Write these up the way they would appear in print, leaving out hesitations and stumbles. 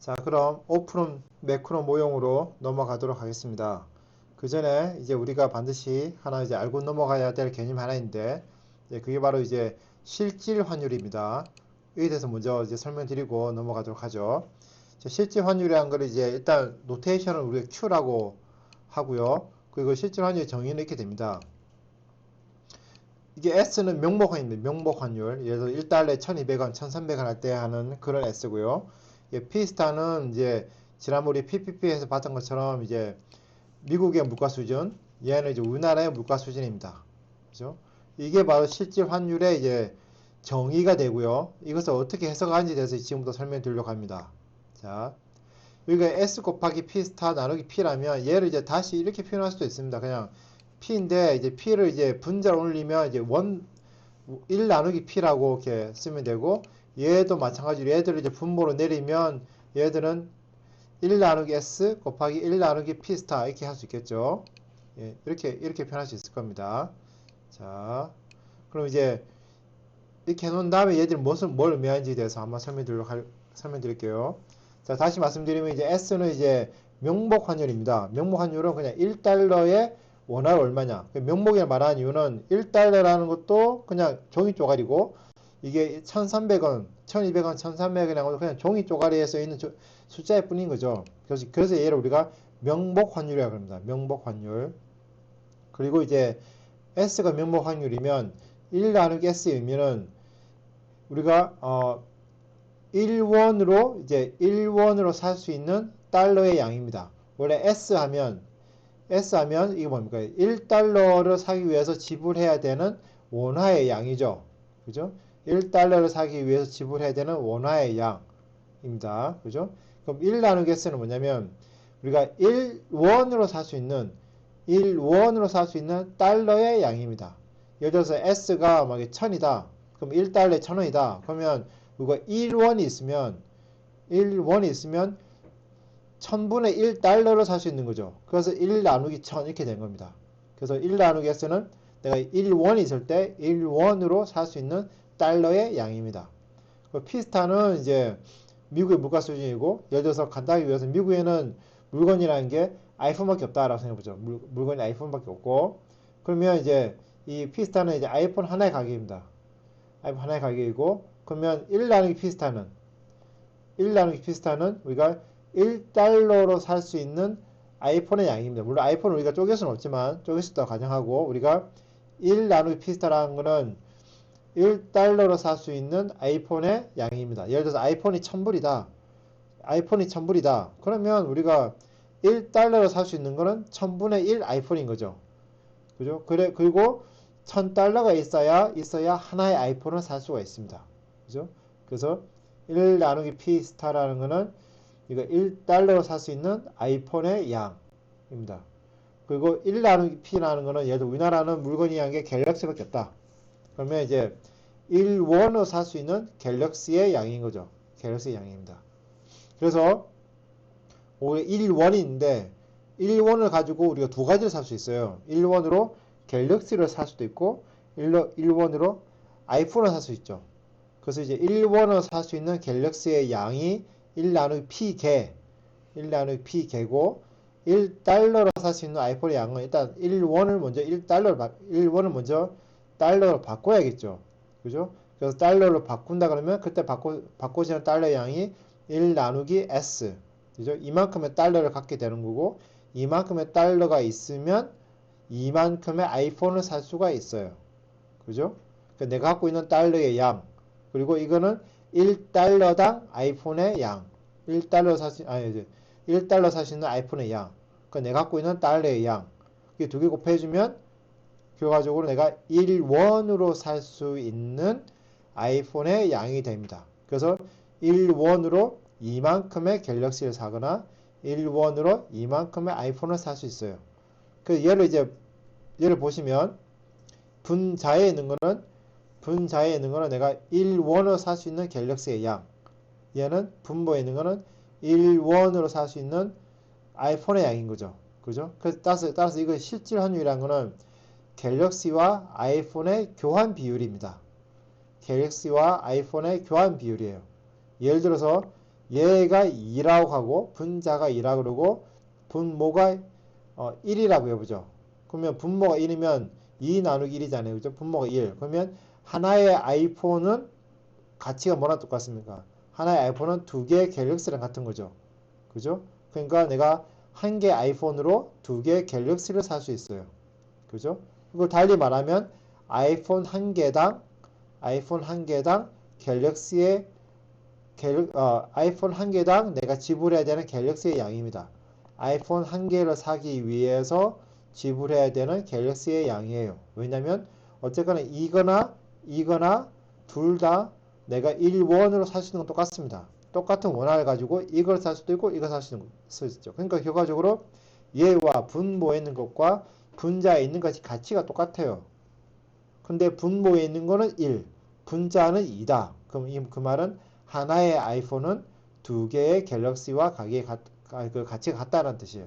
자, 그럼 오프론 매크로 모형으로 넘어가도록 하겠습니다. 그 전에 이제 우리가 반드시 하나 이제 알고 넘어가야 될 개념 하나 있는데, 그게 바로 이제 실질 환율입니다. 이에 대해서 먼저 이제 설명드리고 넘어가도록 하죠. 실질 환율이라는 걸 이제 일단 노테이션을 우리가 Q라고 하고요. 그리고 실질 환율의 정의는 이렇게 됩니다. 이게 S는 명목환율입니다. 명목환율. 예를 들어 1달러에 1200원, 1300원 할 때 하는 그런 S고요. P스타는 이제 지난번 우리 PPP에서 봤던 것처럼 이제 미국의 물가 수준, 얘는 이제 우리나라의 물가 수준입니다. 그죠? 이게 바로 실질 환율의 이제 정의가 되고요. 이것을 어떻게 해석하는지에 대해서 지금부터 설명드리려고 합니다. 자, 여기가 S 곱하기 P 스타 나누기 P라면 얘를 이제 다시 이렇게 표현할 수도 있습니다. 그냥 P인데 이제 P를 이제 분자로 올리면 이제 1 나누기 P라고 이렇게 쓰면 되고, 얘도 마찬가지로 얘들을 이제 분모로 내리면 얘들은 1 나누기 S 곱하기 1 나누기 P 스타 이렇게 할 수 있겠죠. 예, 이렇게 표현할 수 있을 겁니다. 자, 그럼 이제 이렇게 해놓은 다음에 얘들이 뭘 의미하는지에 대해서 한번 설명드릴게요. 자, 다시 말씀드리면 이제 S는 이제 명목 환율입니다. 명목 환율은 그냥 1달러에 원화가 얼마냐. 명목이라 말하는 이유는 1달러라는 것도 그냥 종이 쪼가리고, 이게 1300원, 1200원, 1300원이라고 그냥 종이 쪼가리에 써 있는 숫자일 뿐인 거죠. 그래서 얘를 우리가 명목 환율이라고 합니다. 명목 환율. 그리고 이제 S가 명목 환율이면 1 나누기 S의 의미는 우리가 1원으로 이제 1원으로 살 수 있는 달러의 양입니다. 원래 S 하면 이게 뭡니까? 1달러를 사기 위해서 지불해야 되는 원화의 양이죠. 그죠? 1달러를 사기 위해서 지불해야 되는 원화의 양입니다. 그죠? 그럼 1 나누기 S는 뭐냐면 우리가 1원으로 살 수 있는 달러의 양입니다. 예를 들어서 S가 막 1000이다. 그럼 1달러에 1000원이다. 그러면 우리가 1원이 있으면 1000분의 1달러로 살 수 있는 거죠. 그래서 1 나누기 1000 이렇게 된 겁니다. 그래서 1 나누기 S는 내가 1원이 있을 때 1원으로 살 수 있는 달러의 양입니다. P스타는 이제 미국의 물가 수준이고, 예를 들어서 간단하게 위해서 미국에는 물건이라는 게 아이폰밖에 없다라고 생각해보죠. 물건이 아이폰밖에 없고, 그러면 이제 이 P스타는 이제 아이폰 하나의 가격입니다. 아이폰 하나의 가격이고, 그러면 1 나누기 P스타는 우리가 1달러로 살 수 있는 아이폰의 양입니다. 물론 아이폰을 우리가 쪼갤 수는 없지만, 쪼갤 수 있다고 가정하고, 우리가 1 나누기 P스타라는 거는 1달러로 살 수 있는 아이폰의 양입니다. 예를 들어서 아이폰이 1000불이다. 그러면 우리가 1달러로 살 수 있는 거는 1000분의 1 아이폰인 거죠. 그죠? 그리고 1000달러가 있어야 하나의 아이폰을 살 수가 있습니다. 그죠? 그래서 1 나누기 P 스타라는 거는 이거 1달러로 살 수 있는 아이폰의 양입니다. 그리고 1 나누기 P라는 거는 예를 들어 우리나라는 물건이 한 게 갤럭시밖에 없다. 그러면 이제 1원으로 살 수 있는 갤럭시의 양인 거죠. 갤럭시의 양입니다. 그래서 1원이 있는데 1원을 가지고 우리가 두 가지를 살 수 있어요. 1원으로 갤럭시를 살 수도 있고 1원으로 아이폰을 살 수 있죠. 그래서 이제 1원으로 살 수 있는 갤럭시의 양이 1 나누기 P개고 1달러로 살 수 있는 아이폰의 양은 일단 1원을 먼저 달러로 바꿔야겠죠. 그죠? 그래서 달러로 바꾼다 그러면 그때 바꿔지는 달러의 양이 1 나누기 S. 그죠? 이만큼의 달러를 갖게 되는 거고, 이만큼의 달러가 있으면 이만큼의 아이폰을 살 수가 있어요. 그죠? 그러니까 내가 갖고 있는 달러의 양, 그리고 이거는 1달러당 아이폰의 양. 1달러 살 수 있는 아이폰의 양. 그러니까 내가 갖고 있는 달러의 양. 이게 두 개 곱해주면 결과적으로 내가 1원으로 살 수 있는 아이폰의 양이 됩니다. 그래서 1원으로 이만큼의 갤럭시를 사거나 1원으로 이만큼의 아이폰을 살 수 있어요. 그 얘를 보시면 분자에 있는 거는 내가 1원으로 살 수 있는 갤럭시의 양. 얘는 분모에 있는 거는 1원으로 살 수 있는 아이폰의 양인 거죠. 그죠? 그래서 따라서 이거 실질 환율이라는 거는 갤럭시와 아이폰의 교환 비율입니다. 갤럭시와 아이폰의 교환 비율이에요. 예를 들어서 얘가 2라고 하고 분자가 2라고 그러고 분모가 1이라고 해보죠. 그러면 분모가 1이면 2 나누기 1이잖아요. 그죠? 분모가 1. 그러면 하나의 아이폰은 가치가 뭐랑 똑같습니까? 하나의 아이폰은 두 개의 갤럭시랑 같은 거죠. 그죠? 그러니까 내가 한 개 아이폰으로 두 개의 갤럭시를 살 수 있어요. 그죠? 이걸 달리 말하면 아이폰 한 개당 갤럭시의 아이폰 한 개당 내가 지불해야 되는 갤럭시의 양입니다. 아이폰 한 개를 사기 위해서 지불해야 되는 갤럭시의 양이에요. 왜냐면 어쨌거나 이거나 둘 다 내가 1원으로 살 수 있는 건 똑같습니다. 똑같은 원화를 가지고 이걸 살 수도 있고 이걸 살 수 있죠. 그러니까 결과적으로 얘와 분모에 있는 것과 분자에 있는 것이 가치가 똑같아요. 근데 분모에 있는 거는 1, 분자는 2다. 그럼 그 말은 하나의 아이폰은 두 개의 갤럭시와 그 가치가 같다는 뜻이에요.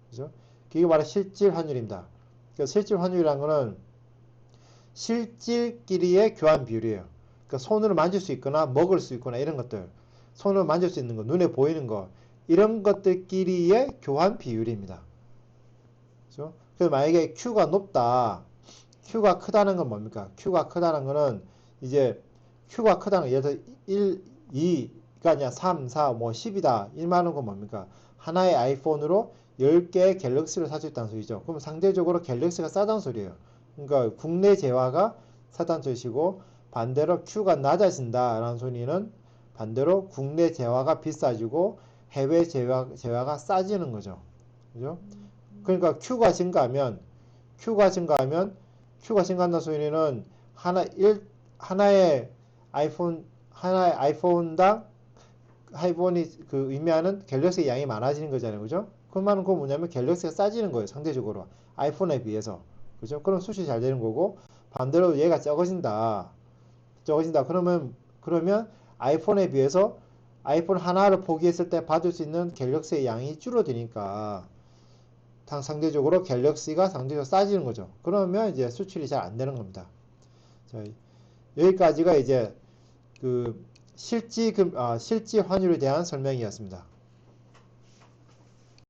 그죠? 이게 바로 실질 환율입니다. 그래서 실질 환율이라는 거는 실질끼리의 교환 비율이에요. 그러니까 손으로 만질 수 있거나 먹을 수 있거나 이런 것들, 손으로 만질 수 있는 거, 눈에 보이는 거, 이런 것들끼리의 교환 비율입니다. 그죠? 그래서 만약에 Q가 높다, Q가 크다는 건 뭡니까? Q가 크다는 거는 이제 Q가 크다는 건 예를 들어 1, 2가 아니라 3, 4, 뭐 10이다. 이 말하는 건 뭡니까? 하나의 아이폰으로 10개의 갤럭시를 살 수 있다는 소리죠. 그럼 상대적으로 갤럭시가 싸다는 소리예요. 그러니까 국내 재화가 싸다는 소리시고 반대로 Q가 낮아진다라는 소리는 반대로 국내 재화가 비싸지고 해외 재화가 싸지는 거죠. 그죠? 그러니까 Q가 증가한다는 소리는 하나의 아이폰당 아이폰이 그 의미하는 갤럭시의 양이 많아지는 거잖아요. 그죠? 그 말은 그거 뭐냐면 갤럭시가 싸지는 거예요. 상대적으로. 아이폰에 비해서. 그죠? 그럼 수출이 잘 되는 거고 반대로 얘가 적어진다. 그러면 아이폰에 비해서 아이폰 하나를 포기했을 때 받을 수 있는 갤럭시의 양이 줄어드니까 상대적으로 갤럭시가 상대적으로 싸지는 거죠. 그러면 이제 수출이 잘 안 되는 겁니다. 자, 여기까지가 이제 그 실지 환율에 대한 설명이었습니다.